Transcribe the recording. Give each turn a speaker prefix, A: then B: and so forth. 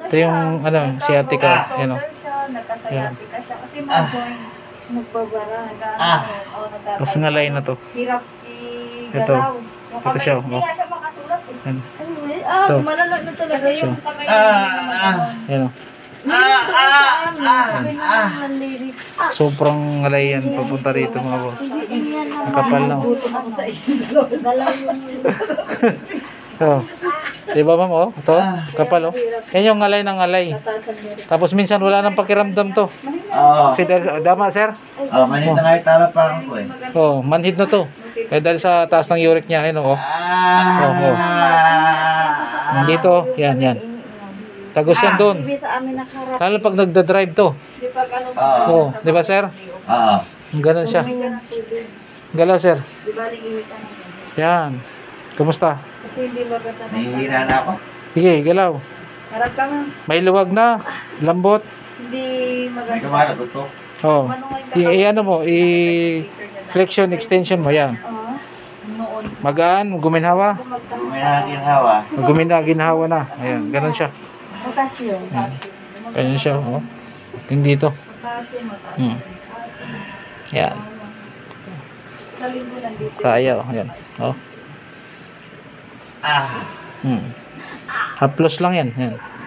A: Ito yung ano, sciatica. Yan o.
B: Nagka-sciatica siya. Kasi mga joints. Nagpabara.
A: Tapos ngalay na to.
B: Hirap
A: Ito.
B: i-galaw.
A: Ito siya.
B: Hindi nga siya makasulat eh.
A: Yan.
B: Ah,
A: Ito.
B: malala na talaga yung kamay.
A: Yan o. Sobrang ngalay yan. Papunta rito mga boss. Nakapal na o. So, di ba ma'am oh? Ito, kapal oh. Yan yung ngalay ng ngalay. Tapos minsan wala nang pakiramdam to. Kasi dahil, dama sir?
C: Manhid na nga itarap parang ko eh.
A: Oh, manhid na to. Kaya dahil sa taas ng uric niya, ayun oh. Oh. Dito, yan. Tagos yan doon. Lalo pag nagda-drive to. Oh, di ba sir? Ganun siya. Galaw sir. Yan. Kumusta?
B: Kasi hindi maganda.
C: Nahihina na ako.
A: Sige, galaw.
B: Harap ka na.
A: May luwag na, lambot.
B: Hindi
C: May
B: maganda.
C: kumala, tutok.
A: Oh. I-ano mo, i-flexion extension mo yan.
B: Noon.
A: Magaan, guminhawa.
C: May nakakinhawa.
A: Ginhawa na. Ayan, ganun siya.
B: Potassium.
A: Ganun siya, oh. Hindi to. Yan.
B: Sa linggo nandito.
A: Kaya, oh. Yan. Oh. Haplos lang yan. Yan.